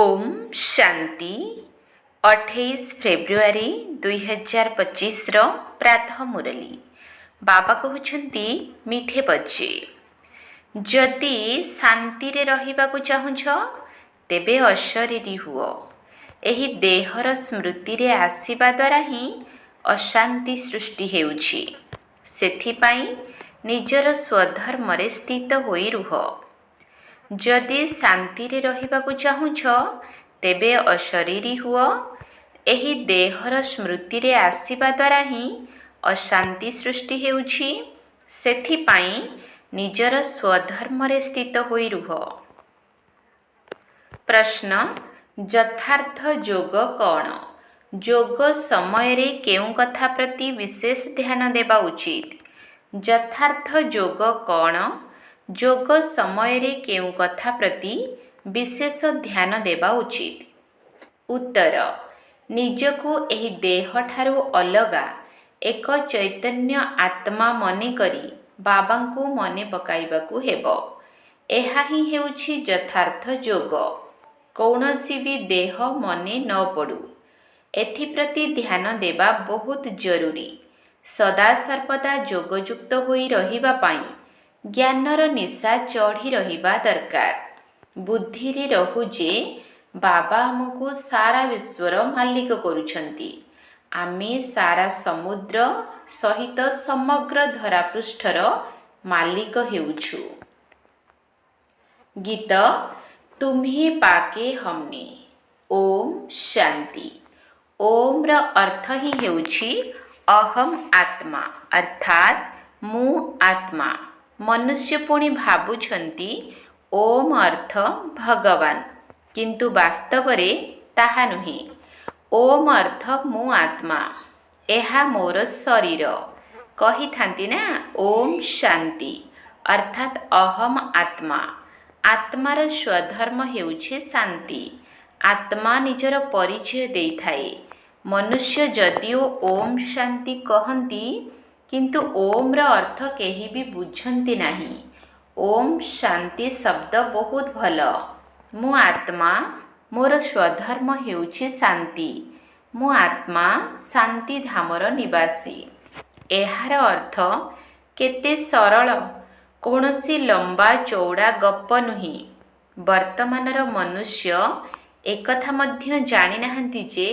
Om Shanti 28 February 2025 प्रातः मुरली बाबा कहते मिठे बच्चे जदि शांति रे रहिबाकु चाहुछ तेबे अशरीरी हुओ। एही देहर स्मृति रे आसीबा द्वारा ही अशांति सृष्टि हेउछि। सेथिपाई निजर स्वधर्म रे स्थित होई रुह। जदि शांति रे रहिबाकु चाहुछ तेबे अशरीरी हुओ। एही देहर स्मृति रे आसीबा द्वारा ही अशांति सृष्टि हेउछि। सेथिपाई निजर स्वधर्म रे स्थित होई रुह। प्रश्न यथार्थ योग कौन? योग समय रे केउ कथा प्रति विशेष ध्यान देबा उचित? यथार्थ योग कौन? योग समय रे केउ कथा प्रति विशेष ध्यान देबा उचित? उत्तर निजको एही देह ठारू अलगा एक चैतन्य आत्मा मने करी बाबांकु मने पकाइबाकु हेबो। एहा ही हेउछि यथार्थ योग। कौनसी भी देह मने न पड़ू एथिप्रति ध्यान देबा बहुत जरूरी। सदा सर्वदा योगयुक्त होई रहिबा पाई ज्ञानर निशा चढ़ी रहिबा दरकार। बुद्धि रे रहु जे बाबा हमकु सारा विश्वर मालिक करुछंती। आमे सारा समुद्र सहित समग्र धरापृष्ठर मालिक हेउछु। गीत तुम्हें पाके हमने। ओम शांति। ओम र अर्थ ही हेउछि अहम आत्मा अर्थात मु आत्मा। मनुष्य पुणी भाबुछंती ओम अर्थ भगवान, किंतु वास्तव रे ताहा नुहे। ओम अर्थ मु आत्मा, एहा मोर शरीर। कही थांती ना ओम शांति अर्थात अहम आत्मा। आत्मार स्वधर्म हेउछि शांति। आत्मा निजर परिचय देई थाए। मनुष्य जदिओ ओम शांति कहंती किंतु ओम र अर्थ केही भी बुझंती नाही। ओम शांति शब्द बहुत भल। मु आत्मा, मोर स्वधर्म हेउछि शांति। मु आत्मा शांति धामर निवासी। एहार अर्थ केते सरल, कौनसी लंबा चौड़ा गप नुही। वर्तमानर मनुष्य एकथा मध्य जानि नाहंती जे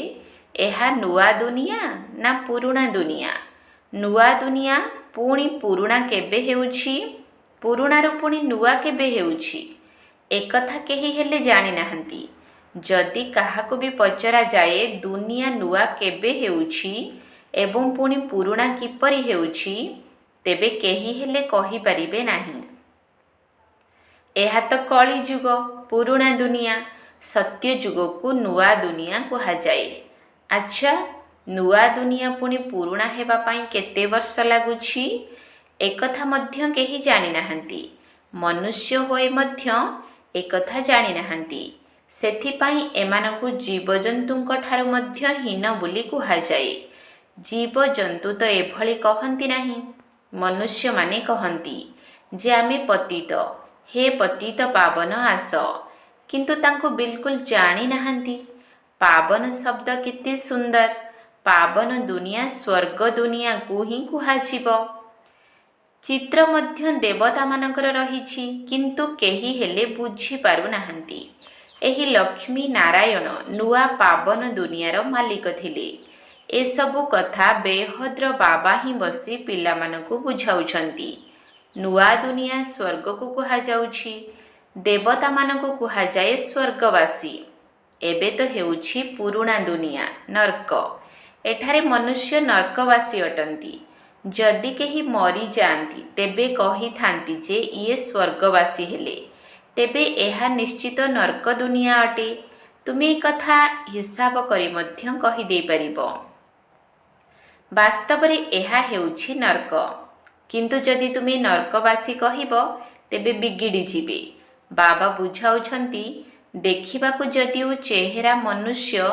एहा नुआ दुनिया ना पुरुणा दुनिया। नुआ दुनिया पुणी पुरुणा केबे हेउछि, पुरुणार पुणी नुआ केबे हेउछि, एकथा केही हेले जानि नाहंती। जदि काहाको भी पचरा जाए दुनिया नुआ केबे हेउछि एवं पुणी पुरुणा किपरि हेउछि, तेबे केही हेले कहि परिबे नाही। एहा तो कली जुग, पुरुणा दुनिया। सत्य जुग को नुआ दुनिया कहा जाए। अच्छा, नुआ दुनिया पुणी पुरुणा हेबा पाई केते वर्ष लागुछि एकथा मध्य केही जानि नाहंती। मनुष्य होए मध्य एकथा जानि नाहंती। सेथिपाई एमानकु जीवजंतुंक ठारू मध्य हीन बोली कहा जाए। जीवजंतु तो एभली कहंती नाही। मनुष्य माने कहंती जे आमे पतित, हे पतित पावन आस, किंतु तांको बिल्कुल जानि नाहंती पावन शब्द केते सुंदर। पावन दुनिया स्वर्ग दुनिया को ही कुहाजिब। चित्र मध्य देवता मानकर रहिछि किंतु केही हेले बुझी पारु नाहंती। एही लक्ष्मी नारायण नुआ पावन दुनियार मालिक थिले। ए सबु कथा बेहद्र बाबा ही बसी पिला मानकु बुझाउछंती। नुआ दुनिया स्वर्ग को कुहा जाउछि, देवता मानकु कुहा जाए स्वर्गवासी। एबे तो हेउछि पुरुणा दुनिया नरक। एठारे मनुष्य नरकवासी अटंती। जदि केही मरी जाआंती तेबे कही थांती जे इए स्वर्गवासी हेले, तेबे एहा निश्चित नरक दुनिया अटे। तुमे कथा हिसाब करी मध्य कही दे परिबो। वास्तव रे एहा हेउछि नरक, किंतु जदि तुमे नरकवासी कहिबो तेबे बिगिड़ी जिबे। बाबा बुझाउछंती देखिबाकु जदिओ चेहरा मनुष्य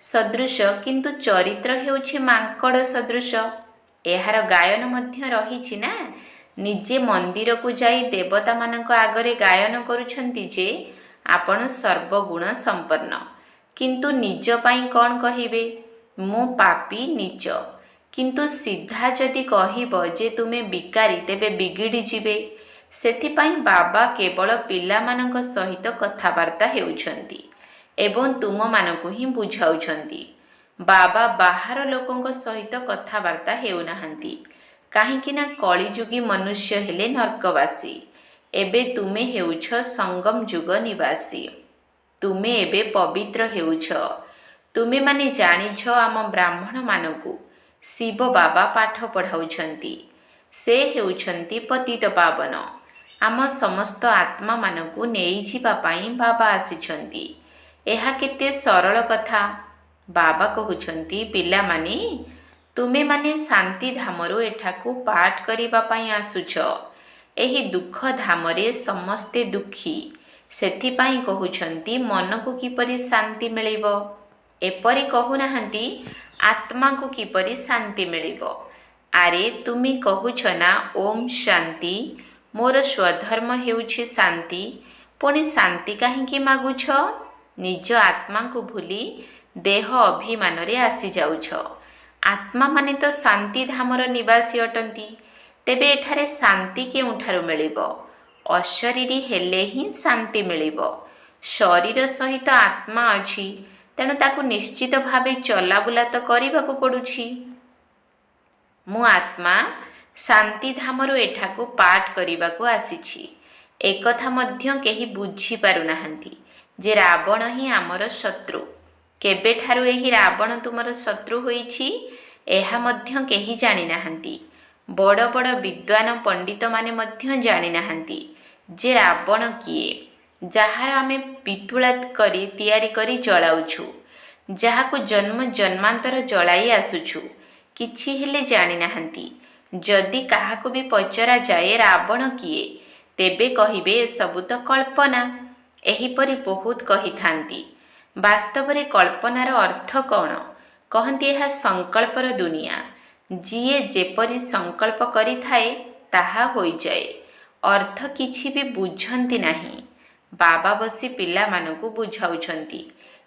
सदृश किंतु चरित्र हेउछि मांकड़ सदृश। एहार गायन मध्य रहिछि ना। निजे मंदिर को जाई देवता मानक आगरे गायन करुछंती जे ଆପଣ ସର୍ବଗୁଣ ସମ୍ପନ୍ନ। କିନ୍ତୁ ନିଜ ପାଇଁ କ'ଣ କହିବେ? ମୁଁ ପାପୀ ନୀଚ। କିନ୍ତୁ ସିଧା ଯଦି କହିବ ଯେ ତୁମେ ବିକାରୀ, ତେବେ ବିଗିଡ଼ି ଯିବେ। ସେଥିପାଇଁ ବାବା କେବଳ ପିଲାମାନଙ୍କ ସହିତ କଥାବାର୍ତ୍ତା ହେଉଛନ୍ତି ଏବଂ ତୁମମାନଙ୍କୁ ହିଁ ବୁଝାଉଛନ୍ତି। ବାବା ବାହାର ଲୋକଙ୍କ ସହିତ କଥାବାର୍ତ୍ତା ହେଉନାହାନ୍ତି, କାହିଁକି ନା କଳିଯୁଗୀ ମନୁଷ୍ୟ ହେଲେ ନର୍କବାସୀ। ଏବେ ତୁମେ ହେଉଛ ସଙ୍ଗମ ଯୁଗ ନିବାସୀ। ତୁମେ ଏବେ ପବିତ୍ର ହେଉଛ। ତୁମେମାନେ ଜାଣିଛ ଆମ ବ୍ରାହ୍ମଣମାନଙ୍କୁ ଶିବ ବାବା ପାଠ ପଢ଼ାଉଛନ୍ତି। ସେ ହେଉଛନ୍ତି ପତିତ ପାବନ। ଆମ ସମସ୍ତ ଆତ୍ମାମାନଙ୍କୁ ନେଇଯିବା ପାଇଁ ବାବା ଆସିଛନ୍ତି। ଏହା କେତେ ସରଳ କଥା। ବାବା କହୁଛନ୍ତି, ପିଲାମାନେ, ତୁମେମାନେ ଶାନ୍ତିଧାମରୁ ଏଠାକୁ ପାଠ କରିବା ପାଇଁ ଆସୁଛ। ଏହି ଦୁଃଖ ଧାମରେ ସମସ୍ତେ ଦୁଃଖୀ। ସେଥିପାଇଁ କହୁଛନ୍ତି ମନକୁ କିପରି ଶାନ୍ତି ମିଳିବ। ଏପରି କହୁନାହାନ୍ତି ଆତ୍ମାକୁ କିପରି ଶାନ୍ତି ମିଳିବ। ଆରେ ତୁମେ କହୁଛ ନା ଓମ୍ ଶାନ୍ତି, ମୋର ସ୍ୱଧର୍ମ ହେଉଛି ଶାନ୍ତି, ପୁଣି ଶାନ୍ତି କାହିଁକି ମାଗୁଛ? ନିଜ ଆତ୍ମାଙ୍କୁ ଭୁଲି ଦେହ ଅଭିମାନରେ ଆସିଯାଉଛ। ଆତ୍ମାମାନେ ତ ଶାନ୍ତିଧାମର ନିବାସୀ ଅଟନ୍ତି। ତେବେ ଏଠାରେ ଶାନ୍ତି କେଉଁଠାରୁ ମିଳିବ? ଅଶରୀରୀ ହେଲେ ହିଁ ଶାନ୍ତି ମିଳିବ। ଶରୀର ସହିତ ଆତ୍ମା ଅଛି, ତେଣୁ ତାକୁ ନିଶ୍ଚିତ ଭାବେ ଚଲାବୁଲା ତ କରିବାକୁ ପଡ଼ୁଛି। ମୁଁ ଆତ୍ମା ଶାନ୍ତିଧାମରୁ ଏଠାକୁ ପାଠ କରିବାକୁ ଆସିଛି। ଏକଥା ମଧ୍ୟ କେହି ବୁଝିପାରୁନାହାନ୍ତି ଯେ ରାବଣ ହିଁ ଆମର ଶତ୍ରୁ। କେବେଠାରୁ ଏହି ରାବଣ ତୁମର ଶତ୍ରୁ ହୋଇଛି, ଏହା ମଧ୍ୟ କେହି ଜାଣିନାହାନ୍ତି। ବଡ଼ ବଡ଼ ବିଦ୍ୱାନ ପଣ୍ଡିତମାନେ ମଧ୍ୟ ଜାଣିନାହାନ୍ତି ଯେ ରାବଣ କିଏ, ଯାହାର ଆମେ ପିତୁଳା କରି ତିଆରି କରି ଜଳାଉଛୁ, ଯାହାକୁ ଜନ୍ମ ଜନ୍ମାନ୍ତର ଜଳାଇ ଆସୁଛୁ। କିଛି ହେଲେ ଜାଣିନାହାନ୍ତି। ଯଦି କାହାକୁ ବି ପଚରାଯାଏ ରାବଣ କିଏ, ତେବେ କହିବେ ଏସବୁ ତ କଳ୍ପନା। ଏହିପରି ବହୁତ କହିଥାନ୍ତି। ବାସ୍ତବରେ କଳ୍ପନାର ଅର୍ଥ କ'ଣ? କହନ୍ତି ଏହା ସଂକଳ୍ପର ଦୁନିଆ। ଯିଏ ଯେପରି ସଂକଳ୍ପ କରିଥାଏ ତାହା ହୋଇଯାଏ। ଅର୍ଥ କିଛି ବି ବୁଝନ୍ତି ନାହିଁ। ବାବା ବସି ପିଲାମାନଙ୍କୁ ବୁଝାଉଛନ୍ତି।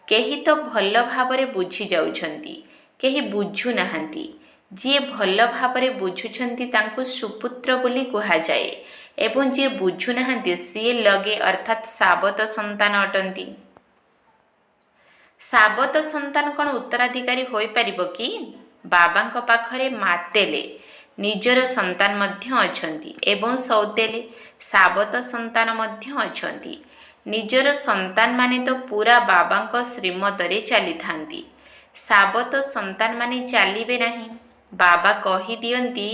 କେହି ତ ଭଲ ଭାବରେ ବୁଝି ଯାଉଛନ୍ତି, କେହି ବୁଝୁନାହାନ୍ତି। ଯିଏ ଭଲ ଭାବରେ ବୁଝୁଛନ୍ତି ତାଙ୍କୁ ସୁପୁତ୍ର ବୋଲି କୁହାଯାଏ ଏବଂ ଯିଏ ବୁଝୁନାହାନ୍ତି ସିଏ ଲଗେ ଅର୍ଥାତ୍ ସାବତ ସନ୍ତାନ ଅଟନ୍ତି। ସାବତ ସନ୍ତାନ କ'ଣ ଉତ୍ତରାଧିକାରୀ ହୋଇପାରିବ କି? ବାବାଙ୍କ ପାଖରେ ମାତେଲେ ନିଜର ସନ୍ତାନ ମଧ୍ୟ ଅଛନ୍ତି ଏବଂ ସୌତେଲେ ସାବତ ସନ୍ତାନ ମଧ୍ୟ ଅଛନ୍ତି। ନିଜର ସନ୍ତାନମାନେ ତ ପୁରା ବାବାଙ୍କ ଶ୍ରୀମତରେ ଚାଲିଥାନ୍ତି। ସାବତ ସନ୍ତାନମାନେ ଚାଲିବେ ନାହିଁ। ବାବା କହିଦିଅନ୍ତି,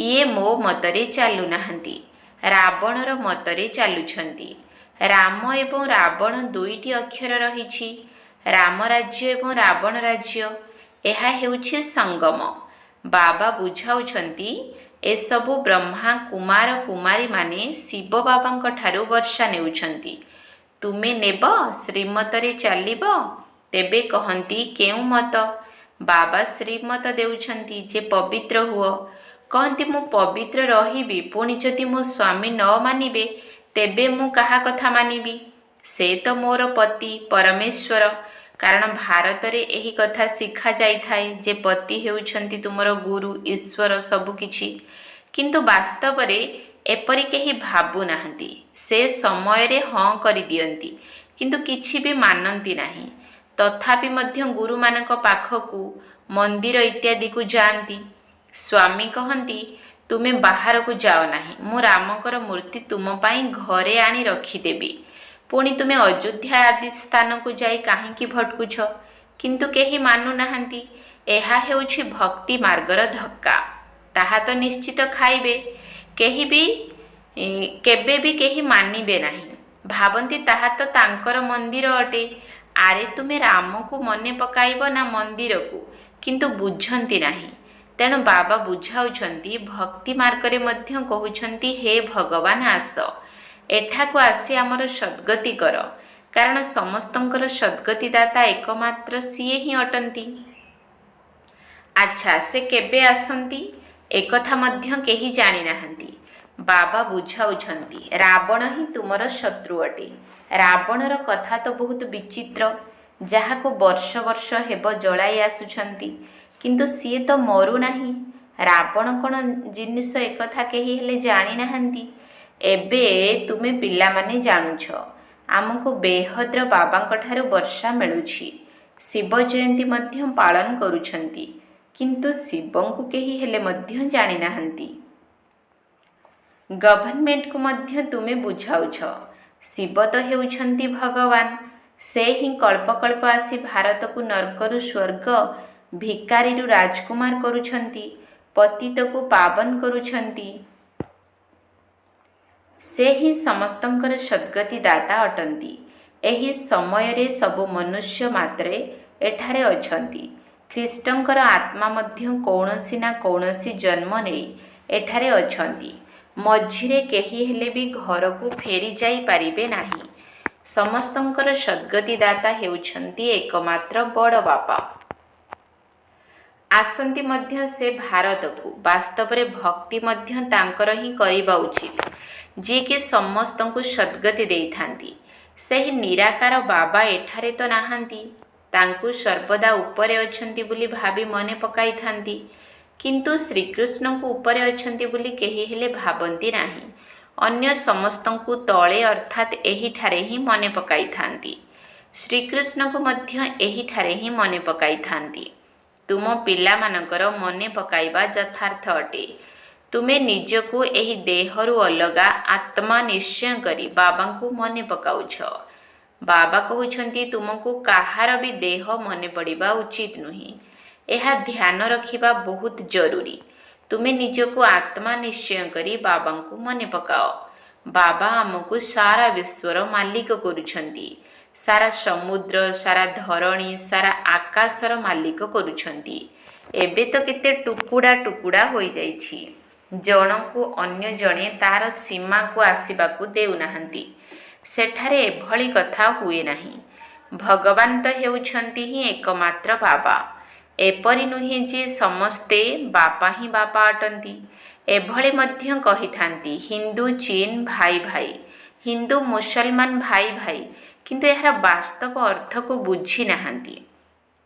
ଇଏ ମୋ ମତରେ ଚାଲୁନାହାନ୍ତି, ରାବଣର ମତରେ ଚାଲୁଛନ୍ତି। ରାମ ଏବଂ ରାବଣ ଦୁଇଟି ଅକ୍ଷର ରହିଛି, ରାମ ରାଜ୍ୟ ଏବଂ ରାବଣ ରାଜ୍ୟ। ଏହା ହେଉଛି ସଙ୍ଗମ। ବାବା ବୁଝାଉଛନ୍ତି, ଏସବୁ ବ୍ରହ୍ମା କୁମାର କୁମାରୀମାନେ ଶିବ ବାବାଙ୍କ ଠାରୁ ବର୍ଷା ନେଉଛନ୍ତି। ତୁମେ ନେବ, ଶ୍ରୀମତରେ ଚାଲିବ। ତେବେ କହନ୍ତି କେଉଁ ମତ? ବାବା ଶ୍ରୀମତ ଦେଉଛନ୍ତି ଯେ ପବିତ୍ର ହୁଅ। କହନ୍ତି ମୁଁ ପବିତ୍ର ରହିବି, ପୁଣି ଯଦି ମୋ ସ୍ୱାମୀ ନ ମାନିବେ ତେବେ ମୁଁ କାହା କଥା ମାନିବି? ସେ ତ ମୋର ପତି ପରମେଶ୍ୱର। କାରଣ ଭାରତରେ ଏହି କଥା ଶିଖାଯାଇଥାଏ ଯେ ପତି ହେଉଛନ୍ତି ତୁମର ଗୁରୁ, ଈଶ୍ୱର, ସବୁକିଛି। କିନ୍ତୁ ବାସ୍ତବରେ ଏପରି କେହି ଭାବୁନାହାନ୍ତି। ସେ ସମୟରେ ହଁ କରିଦିଅନ୍ତି, କିନ୍ତୁ କିଛି ବି ମାନନ୍ତି ନାହିଁ। ତଥାପି ମଧ୍ୟ ଗୁରୁମାନଙ୍କ ପାଖକୁ, ମନ୍ଦିର ଇତ୍ୟାଦିକୁ ଯାଆନ୍ତି। ସ୍ୱାମୀ କହନ୍ତି, ତୁମେ ବାହାରକୁ ଯାଅ ନାହିଁ, ମୁଁ ରାମଙ୍କର ମୂର୍ତ୍ତି ତୁମ ପାଇଁ ଘରେ ଆଣି ରଖିଦେବି। ପୁଣି ତୁମେ ଅଯୋଧ୍ୟା ଆଦି ସ୍ଥାନକୁ ଯାଇ କାହିଁକି ଭଟକୁଛ? କିନ୍ତୁ କେହି ମାନୁନାହାନ୍ତି। ଏହା ହେଉଛି ଭକ୍ତି ମାର୍ଗର ଧକ୍କା। ତାହା ତ ନିଶ୍ଚିତ ଖାଇବେ। କେବେ ବି କେହି ମାନିବେ ନାହିଁ। ଭାବନ୍ତି ତାହା ତ ତାଙ୍କର ମନ୍ଦିର ଅଟେ। ଆରେ ତୁମେ ରାମକୁ ମନେ ପକାଇବ ନା ମନ୍ଦିରକୁ? କିନ୍ତୁ ବୁଝନ୍ତି ନାହିଁ। ତେଣୁ ବାବା ବୁଝାଉଛନ୍ତି, ଭକ୍ତି ମାର୍ଗରେ ମଧ୍ୟ କହୁଛନ୍ତି, ହେ ଭଗବାନ ଆସ, ଏଠାକୁ ଆସି ଆମର ସଦ୍ଗତି କର। କାରଣ ସମସ୍ତଙ୍କର ସଦ୍ଗତିଦାତା ଏକମାତ୍ର ସିଏ ହିଁ ଅଟନ୍ତି। ଆଚ୍ଛା, ସେ କେବେ ଆସନ୍ତି? ଏକଥା ମଧ୍ୟ କେହି ଜାଣିନାହାନ୍ତି। ବାବା ବୁଝାଉଛନ୍ତି ରାବଣ ହିଁ ତୁମର ଶତ୍ରୁ ଅଟେ। ରାବଣର କଥା ତ ବହୁତ ବିଚିତ୍ର, ଯାହାକୁ ବର୍ଷ ବର୍ଷ ହେବ ଜଳାଇ ଆସୁଛନ୍ତି, କିନ୍ତୁ ସିଏ ତ ମରୁନାହିଁ। ରାବଣ କ'ଣ ଜିନିଷ ଏକଥା କେହି ହେଲେ ଜାଣିନାହାନ୍ତି। ଏବେ ତୁମେ ପିଲାମାନେ ଜାଣୁଛ। ଆମକୁ ବେହଦ୍ର ବାବାଙ୍କ ଠାରୁ ବର୍ଷା ମିଳୁଛି। ଶିବ ଜୟନ୍ତୀ ମଧ୍ୟ ପାଳନ କରୁଛନ୍ତି, କିନ୍ତୁ ଶିବଙ୍କୁ କେହି ହେଲେ ମଧ୍ୟ ଜାଣିନାହାନ୍ତି। ଗଭର୍ଣ୍ଣମେଣ୍ଟକୁ ମଧ୍ୟ ତୁମେ ବୁଝାଉଛ। ଶିବ ତ ହେଉଛନ୍ତି ଭଗବାନ। ସେ ହିଁ କଳ୍ପକଳ୍ପ ଆସି ଭାରତକୁ ନର୍କରୁ ସ୍ୱର୍ଗ, ଭିକାରୀରୁ ରାଜକୁମାର କରୁଛନ୍ତି, ପତିତକୁ ପାବନ କରୁଛନ୍ତି। ସେ ହିଁ ସମସ୍ତଙ୍କର ସଦ୍ଗତି ଦାତା ଅଟନ୍ତି। ଏହି ସମୟରେ ସବୁ ମନୁଷ୍ୟ ମାତ୍ରେ ଏଠାରେ ଅଛନ୍ତି। ଖ୍ରୀଷ୍ଟଙ୍କର ଆତ୍ମା ମଧ୍ୟ କୌଣସି ନା କୌଣସି ଜନ୍ମ ନେଇ ଏଠାରେ ଅଛନ୍ତି। ମଝିରେ କେହି ହେଲେ ବି ଘରକୁ ଫେରି ଯାଇପାରିବେ ନାହିଁ। ସମସ୍ତଙ୍କର ସଦ୍ଗତି ଦାତା ହେଉଛନ୍ତି એકમાત્ર ବଡ଼ ବାପା। ଆସନ୍ତି ମଧ୍ୟ ସେ ଭାରତକୁ। ବାସ୍ତବରେ ଭକ୍ତି ମଧ୍ୟ ତାଙ୍କର ହିଁ କରିବା ଉଚିତ, ଯିଏକି ସମସ୍ତଙ୍କୁ ସଦ୍ଗତି ଦେଇଥାନ୍ତି। ସେହି ନିରାକାର ବାବା ଏଠାରେ ତ ନାହାନ୍ତି। ତାଙ୍କୁ ସର୍ବଦା ଉପରେ ଅଛନ୍ତି ବୋଲି ଭାବି ମନେ ପକାଇଥାନ୍ତି, କିନ୍ତୁ ଶ୍ରୀକୃଷ୍ଣଙ୍କୁ ଉପରେ ଅଛନ୍ତି ବୋଲି କେହି ହେଲେ ଭାବନ୍ତି ନାହିଁ। ଅନ୍ୟ ସମସ୍ତଙ୍କୁ ତଳେ ଅର୍ଥାତ୍ ଏହିଠାରେ ହିଁ ମନେ ପକାଇଥାନ୍ତି। ଶ୍ରୀକୃଷ୍ଣଙ୍କୁ ମଧ୍ୟ ଏହିଠାରେ ହିଁ ମନେ ପକାଇଥାନ୍ତି। ତୁମ ପିଲାମାନଙ୍କର ମନେ ପକାଇବା ଯଥାର୍ଥ ଅଟେ। ତୁମେ ନିଜକୁ ଏହି ଦେହରୁ ଅଲଗା ଆତ୍ମା ନିଶ୍ଚୟ କରି ବାବାଙ୍କୁ ମନେ ପକାଉଛ। ବାବା କହୁଛନ୍ତି ତୁମକୁ କାହାର ବି ଦେହ ମନେ ପଡ଼ିବା ଉଚିତ ନୁହେଁ। ଏହା ଧ୍ୟାନ ରଖିବା ବହୁତ ଜରୁରୀ। ତୁମେ ନିଜକୁ ଆତ୍ମା ନିଶ୍ଚୟ କରି ବାବାଙ୍କୁ ମନେ ପକାଅ। ବାବା ଆମକୁ ସାରା ବିଶ୍ୱର ମାଲିକ କରୁଛନ୍ତି। ସାରା ସମୁଦ୍ର, ସାରା ଧରଣୀ, ସାରା ଆକାଶର ମାଲିକ କରୁଛନ୍ତି। ଏବେ ତ କେତେ ଟୁକୁଡ଼ା ଟୁକୁଡ଼ା ହୋଇଯାଇଛି। ଜଣକୁ ଅନ୍ୟ ଜଣେ ତାର ସୀମାକୁ ଆସିବାକୁ ଦେଉନାହାନ୍ତି। ସେଠାରେ ଏଭଳି କଥା ହୁଏ ନାହିଁ। ଭଗବାନ ତ ହେଉଛନ୍ତି ହିଁ ଏକମାତ୍ର ବାବା। ଏପରି ନୁହେଁ ଯେ ସମସ୍ତେ ବାପା ହିଁ ବାପା ଅଟନ୍ତି। ଏଭଳି ମଧ୍ୟ କହିଥାନ୍ତି ହିନ୍ଦୁ ଚୀନ ଭାଇ ଭାଇ, ହିନ୍ଦୁ ମୁସଲମାନ ଭାଇ ଭାଇ, କିନ୍ତୁ ଏହାର ବାସ୍ତବ ଅର୍ଥକୁ ବୁଝି ନାହାନ୍ତି।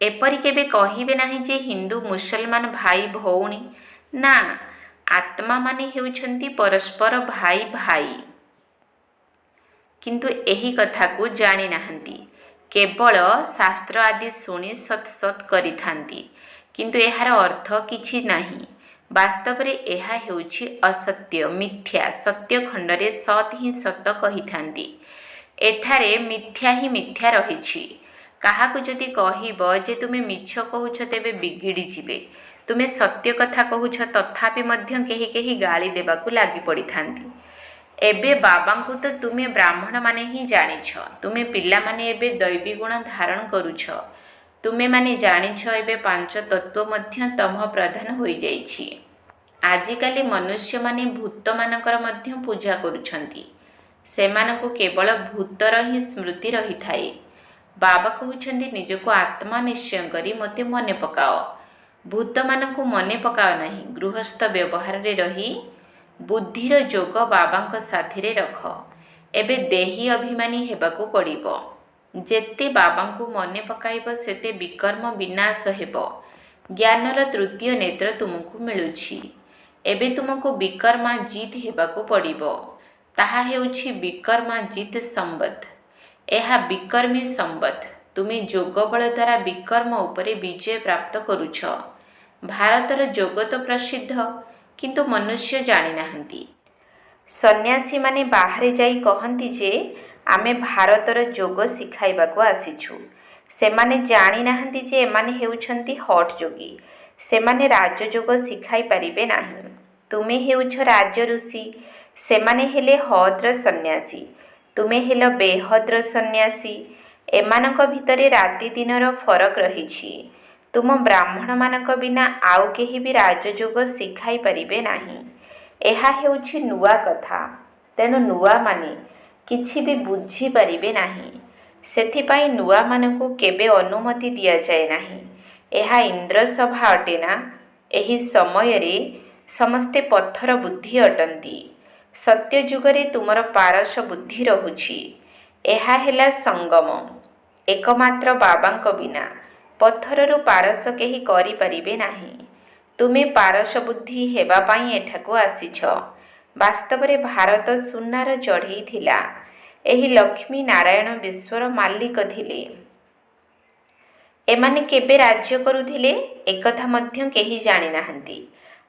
ଏପରି କେବେ କହିବେ ନାହିଁ ଯେ ହିନ୍ଦୁ ମୁସଲମାନ ଭାଇ ଭଉଣୀ। ନା, ଆତ୍ମାମାନେ ହେଉଛନ୍ତି ପରସ୍ପର ଭାଇ ଭାଇ। କିନ୍ତୁ ଏହି କଥାକୁ ଜାଣିନାହାନ୍ତି। କେବଳ ଶାସ୍ତ୍ର ଆଦି ଶୁଣି ସତ୍ ସତ୍ କରିଥାନ୍ତି, କିନ୍ତୁ ଏହାର ଅର୍ଥ କିଛି ନାହିଁ। ବାସ୍ତବରେ ଏହା ହେଉଛି ଅସତ୍ୟ, ମିଥ୍ୟା। ସତ୍ୟ ଖଣ୍ଡରେ ସତ୍ ହିଁ ସତ କହିଥାନ୍ତି। ଏଠାରେ ମିଥ୍ୟା ହିଁ ମିଥ୍ୟା ରହିଛି। କାହାକୁ ଯଦି କହିବ ଯେ ତୁମେ ମିଛ କହୁଛ ତେବେ ବିଗିଡ଼ି ଯିବେ। ତୁମେ ସତ୍ୟ କଥା କହୁଛ, ତଥାପି ମଧ୍ୟ କେହି କେହି ଗାଳି ଦେବାକୁ ଲାଗି ପଡ଼ିଥାନ୍ତି। ଏବେ ବାବାଙ୍କୁ ତ ତୁମେ ବ୍ରାହ୍ମଣମାନେ ହିଁ ଜାଣିଛ। ତୁମେ ପିଲାମାନେ ଏବେ ଦୈବୀ ଗୁଣ ଧାରଣ କରୁଛ। ତୁମେମାନେ ଜାଣିଛ ଏବେ ପାଞ୍ଚ ତତ୍ତ୍ୱ ମଧ୍ୟ ତମ ପ୍ରଧାନ ହୋଇଯାଇଛି। ଆଜିକାଲି ମନୁଷ୍ୟମାନେ ଭୂତମାନଙ୍କର ମଧ୍ୟ ପୂଜା କରୁଛନ୍ତି। ସେମାନଙ୍କୁ କେବଳ ଭୂତର ହିଁ ସ୍ମୃତି ରହିଥାଏ। ବାବା କହୁଛନ୍ତି ନିଜକୁ ଆତ୍ମା ନିଶ୍ଚୟ କରି ମୋତେ ମନେ ପକାଅ। ଭୂତମାନଙ୍କୁ ମନେ ପକାଅ ନାହିଁ। ଗୃହସ୍ଥ ବ୍ୟବହାରରେ ରହି ବୁଦ୍ଧିର ଯୋଗ ବାବାଙ୍କ ସାଥିରେ ରଖ। ଏବେ ଦେହୀ ଅଭିମାନୀ ହେବାକୁ ପଡ଼ିବ। ଯେତେ ବାବାଙ୍କୁ ମନେ ପକାଇବ ସେତେ ବିକର୍ମ ବିନାଶ ହେବ। ଜ୍ଞାନର ତୃତୀୟ ନେତ୍ର ତୁମକୁ ମିଳୁଛି। ଏବେ ତୁମକୁ ବିକର୍ମାଜିତ ହେବାକୁ ପଡ଼ିବ। ତାହା ହେଉଛି ବିକର୍ମାଜିତ ସମ୍ବତ। ଏହା ବିକର୍ମୀ ସମ୍ବତ। ତୁମେ ଯୋଗ ବଳ ଦ୍ୱାରା ବିକର୍ମ ଉପରେ ବିଜୟ ପ୍ରାପ୍ତ କରୁଛ। ଭାରତର ଯୋଗ ତ ପ୍ରସିଦ୍ଧ, କିନ୍ତୁ ମନୁଷ୍ୟ ଜାଣିନାହାନ୍ତି। ସନ୍ନ୍ୟାସୀମାନେ ବାହାରେ ଯାଇ କହନ୍ତି ଯେ ଆମେ ଭାରତର ଯୋଗ ଶିଖାଇବାକୁ ଆସିଛୁ। ସେମାନେ ଜାଣିନାହାନ୍ତି ଯେ ଏମାନେ ହେଉଛନ୍ତି ହଠ୍ ଯୋଗୀ। ସେମାନେ ରାଜଯୋଗ ଶିଖାଇ ପାରିବେ ନାହିଁ। ତୁମେ ହେଉଛ ରାଜଋଷି, ସେମାନେ ହେଲେ ହଦ୍ର ସନ୍ନ୍ୟାସୀ। ତୁମେ ହେଲ ବେହଦ୍ର ସନ୍ନ୍ୟାସୀ। ଏମାନଙ୍କ ଭିତରେ ରାତି ଦିନର ଫରକ ରହିଛି। ତୁମ ବ୍ରାହ୍ମଣମାନଙ୍କ ବିନା ଆଉ କେହି ବି ରାଜଯୋଗ ଶିଖାଇ ପାରିବେ ନାହିଁ। ଏହା ହେଉଛି ନୂଆ କଥା। ତେଣୁ ନୂଆମାନେ କିଛି ବି ବୁଝିପାରିବେ ନାହିଁ। ସେଥିପାଇଁ ନୂଆମାନଙ୍କୁ କେବେ ଅନୁମତି ଦିଆଯାଏ ନାହିଁ। ଏହା ଇନ୍ଦ୍ରସଭା ଅଟେ ନା। ଏହି ସମୟରେ ସମସ୍ତେ ପଥର ବୁଦ୍ଧି ଅଟନ୍ତି। ସତ୍ୟ ଯୁଗରେ ତୁମର ପାରସ ବୁଦ୍ଧି ରହୁଛି। ଏହା ହେଲା ସଙ୍ଗମ। ଏକମାତ୍ର ବାବାଙ୍କ ବିନା ପଥରରୁ ପାରସ କେହି କରିପାରିବେ ନାହିଁ। ତୁମେ ପାରସ ବୁଦ୍ଧି ହେବା ପାଇଁ ଏଠାକୁ ଆସିଛ। ବାସ୍ତବରେ ଭାରତ ସୁନାର ଚଢ଼େଇ ଥିଲା। ଏହି ଲକ୍ଷ୍ମୀ ନାରାୟଣ ବିଶ୍ୱର ମାଲିକ ଥିଲେ। ଏମାନେ କେବେ ରାଜ୍ୟ କରୁଥିଲେ ଏକଥା ମଧ୍ୟ କେହି ଜାଣିନାହାନ୍ତି।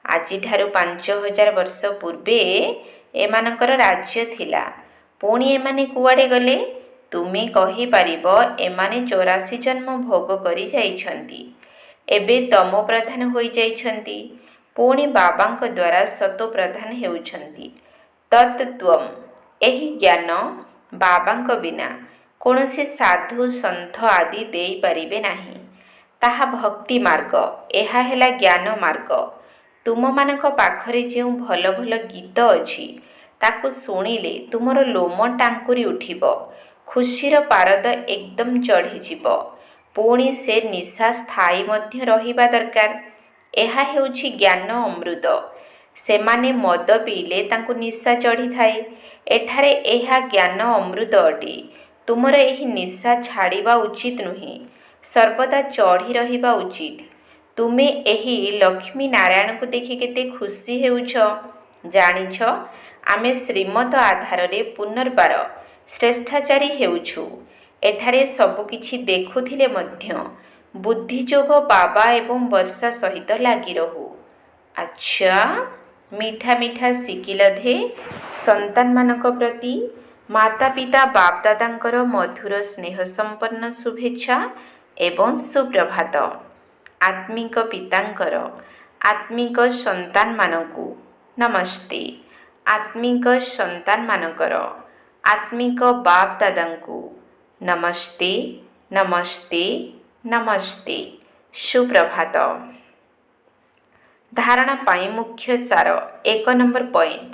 ଆଜିଠାରୁ 5000 ବର୍ଷ ପୂର୍ବେ ଏମାନଙ୍କର ରାଜ୍ୟ ଥିଲା। ପୁଣି ଏମାନେ କୁଆଡ଼େ ଗଲେ? ତୁମେ କହିପାରିବ ଏମାନେ 84 ଜନ୍ମ ଭୋଗ କରି ଯାଇଛନ୍ତି। ଏବେ ତମ ପ୍ରଧାନ ହୋଇଯାଇଛନ୍ତି। ପୁଣି ବାବାଙ୍କ ଦ୍ୱାରା ସତୋ ପ୍ରଧାନ ହେଉଛନ୍ତି। ତତ୍ତ୍ୱମ୍। ଏହି ଜ୍ଞାନ ବାବାଙ୍କ ବିନା କୌଣସି ସାଧୁ ସନ୍ଥ ଆଦି ଦେଇପାରିବେ ନାହିଁ। ତାହା ଭକ୍ତି ମାର୍ଗ। ଏହା ହେଲା ଜ୍ଞାନ ମାର୍ଗ। ତୁମମାନଙ୍କ ପାଖରେ ଯେଉଁ ଭଲ ଭଲ ଗୀତ ଅଛି ତାକୁ ଶୁଣିଲେ ତୁମର ଲୋମ ଟାଙ୍କୁରି ଉଠିବ। ଖୁସିର ପାରଦ ଏକଦମ ଚଢ଼ିଯିବ। ପୁଣି ସେ ନିଶା ସ୍ଥାୟୀ ମଧ୍ୟ ରହିବା ଦରକାର। ଏହା ହେଉଛି ଜ୍ଞାନ ଅମୃତ। ସେମାନେ ମଦ ପିଇଲେ ତାଙ୍କୁ ନିଶା ଚଢ଼ିଥାଏ। ଏଠାରେ ଏହା ଜ୍ଞାନ ଅମୃତ ଅଟେ। ତୁମର ଏହି ନିଶା ଛାଡ଼ିବା ଉଚିତ ନୁହେଁ। ସର୍ବଦା ଚଢ଼ି ରହିବା ଉଚିତ। ତୁମେ ଏହି ଲକ୍ଷ୍ମୀ ନାରାୟଣଙ୍କୁ ଦେଖି କେତେ ଖୁସି ହେଉଛ। ଜାଣିଛ ଆମେ ଶ୍ରୀମତ ଆଧାରରେ ପୁନର୍ବାର ଶ୍ରେଷ୍ଠାଚାରୀ ହେଉଛୁ। ଏଠାରେ ସବୁକିଛି ଦେଖୁଥିଲେ ମଧ୍ୟ ବୁଦ୍ଧିଯୋଗ ବାବା ଏବଂ ବର୍ଷା ସହିତ ଲାଗି ରହୁ। ଆଚ୍ଛା, ମିଠା ମିଠା ଶିକିଲଧେ ସନ୍ତାନମାନଙ୍କ ପ୍ରତି ମାତା ପିତା ବାପ ଦାଦାଙ୍କର ମଧୁର ସ୍ନେହ ସମ୍ପନ୍ନ ଶୁଭେଚ୍ଛା ଏବଂ ସୁପ୍ରଭାତ। ଆତ୍ମିକ ପିତାଙ୍କର ଆତ୍ମିକ ସନ୍ତାନମାନଙ୍କୁ ନମସ୍ତେ। ଆତ୍ମିକ ସନ୍ତାନମାନଙ୍କର ଆତ୍ମିକ ବାପ ଦାଦାଙ୍କୁ ନମସ୍ତେ ନମସ୍ତେ ନମସ୍ତେ। ସୁପ୍ରଭାତ। ଧାରଣା ପାଇଁ ମୁଖ୍ୟ ସାର। 1 ନମ୍ବର ପଏଣ୍ଟ।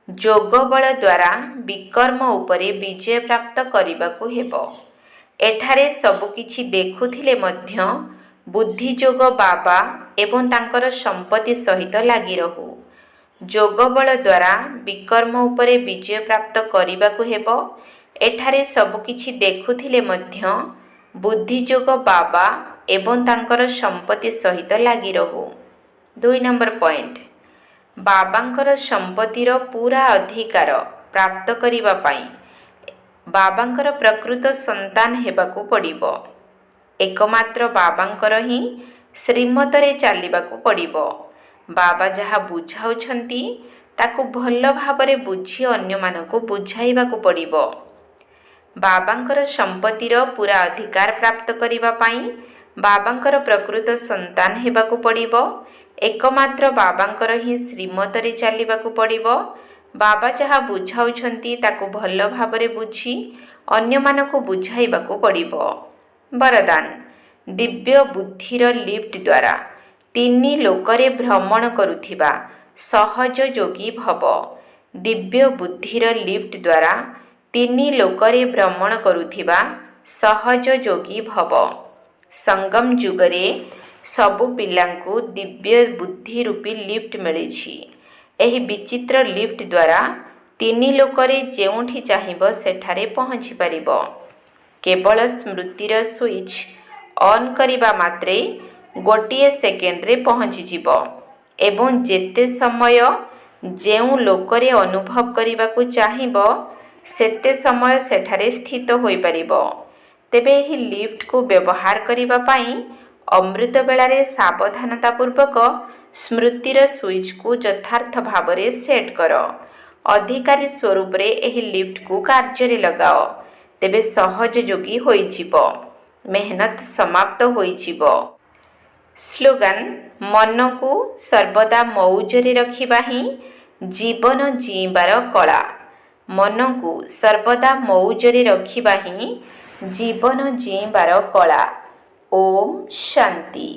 ଯୋଗ ବଳ ଦ୍ୱାରା ବିକର୍ମ ଉପରେ ବିଜୟ ପ୍ରାପ୍ତ କରିବାକୁ ହେବ। ଏଠାରେ ସବୁକିଛି ଦେଖୁଥିଲେ ମଧ୍ୟ ବୁଦ୍ଧିଯୋଗ ବାବା ଏବଂ ତାଙ୍କର ସମ୍ପତ୍ତି ସହିତ ଲାଗି ରହୁ। ଯୋଗ ବଳ ଦ୍ୱାରା ବିକର୍ମ ଉପରେ ବିଜୟ ପ୍ରାପ୍ତ କରିବାକୁ ହେବ। ଏଠାରେ ସବୁକିଛି ଦେଖୁଥିଲେ ମଧ୍ୟ ବୁଦ୍ଧିଯୋଗ ବାବା ଏବଂ ତାଙ୍କର ସମ୍ପତ୍ତି ସହିତ ଲାଗି ରହୁ। 2 ନମ୍ବର ପଏଣ୍ଟ। ବାବାଙ୍କର ସମ୍ପତ୍ତିର ପୂରା ଅଧିକାର ପ୍ରାପ୍ତ କରିବା ପାଇଁ ବାବାଙ୍କର ପ୍ରକୃତ ସନ୍ତାନ ହେବାକୁ ପଡ଼ିବ। ଏକମାତ୍ର ବାବାଙ୍କର ହିଁ ଶ୍ରୀମତରେ ଚାଲିବାକୁ ପଡ଼ିବ। ବାବା ଯାହା ବୁଝାଉଛନ୍ତି ତାକୁ ଭଲ ଭାବରେ ବୁଝି ଅନ୍ୟମାନଙ୍କୁ ବୁଝାଇବାକୁ ପଡ଼ିବ। ବାବାଙ୍କର ସମ୍ପତ୍ତିର ପୂରା ଅଧିକାର ପ୍ରାପ୍ତ କରିବା ପାଇଁ ବାବାଙ୍କର ପ୍ରକୃତ ସନ୍ତାନ ହେବାକୁ ପଡ଼ିବ। ଏକମାତ୍ର ବାବାଙ୍କର ହିଁ ଶ୍ରୀମତରେ ଚାଲିବାକୁ ପଡ଼ିବ। ବାବା ଯାହା ବୁଝାଉଛନ୍ତି ତାକୁ ଭଲ ଭାବରେ ବୁଝି ଅନ୍ୟମାନଙ୍କୁ ବୁଝାଇବାକୁ ପଡ଼ିବ। ବରଦାନ। ଦିବ୍ୟ ବୁଦ୍ଧିର ଲିଫ୍ଟ ଦ୍ୱାରା 3 ଲୋକରେ ଭ୍ରମଣ କରୁଥିବା ସହଜ ଯୋଗୀ ଭବ। ଦିବ୍ୟ ବୁଦ୍ଧିର ଲିଫ୍ଟ ଦ୍ୱାରା 3 ଲୋକରେ ଭ୍ରମଣ କରୁଥିବା ସହଜ ଯୋଗୀ ଭବ। ସଙ୍ଗମ ଯୁଗରେ ସବୁ ପିଲାଙ୍କୁ ଦିବ୍ୟ ବୁଦ୍ଧି ରୂପୀ ଲିଫ୍ଟ ମିଳିଛି। ଏହି ବିଚିତ୍ର ଲିଫ୍ଟ ଦ୍ୱାରା 3 ଲୋକରେ ଯେଉଁଠି ଚାହିଁବ ସେଠାରେ ପହଞ୍ଚି ପାରିବ। କେବଳ ସ୍ମୃତିର ସୁଇଚ୍ ଅନ୍ କରିବା ମାତ୍ରେ ଗୋଟିଏ ସେକେଣ୍ଡରେ ପହଞ୍ଚିଯିବ ଏବଂ ଯେତେ ସମୟ ଯେଉଁ ଲୋକରେ ଅନୁଭବ କରିବାକୁ ଚାହିଁବ ସେତେ ସମୟ ସେଠାରେ ସ୍ଥିତ ହୋଇପାରିବ। ତେବେ ଏହି ଲିଫ୍ଟକୁ ବ୍ୟବହାର କରିବା ପାଇଁ ଅମୃତ ବେଳାରେ ସାବଧାନତାପୂର୍ବକ ସ୍ମୃତିର ସୁଇଚ୍କୁ ଯଥାର୍ଥ ଭାବରେ ସେଟ୍ କର। ଅଧିକାରୀ ସ୍ୱରୂପରେ ଏହି ଲିଫ୍ଟକୁ କାର୍ଯ୍ୟରେ ଲଗାଅ। ତେବେ ସହଜ ଯୋଗୀ ହୋଇଯିବ। ମେହନତ ସମାପ୍ତ ହୋଇଯିବ। ସ୍ଲୋଗାନ। ମନକୁ ସର୍ବଦା ମଉଜରେ ରଖିବା ହିଁ ଜୀବନ ଜୀଇଁବାର କଳା। ମନକୁ ସର୍ବଦା ମଉଜରେ ରଖିବା ହିଁ ଜୀବନ ଜୀଇଁବାର କଳା। ଓମ୍ ଶାନ୍ତି।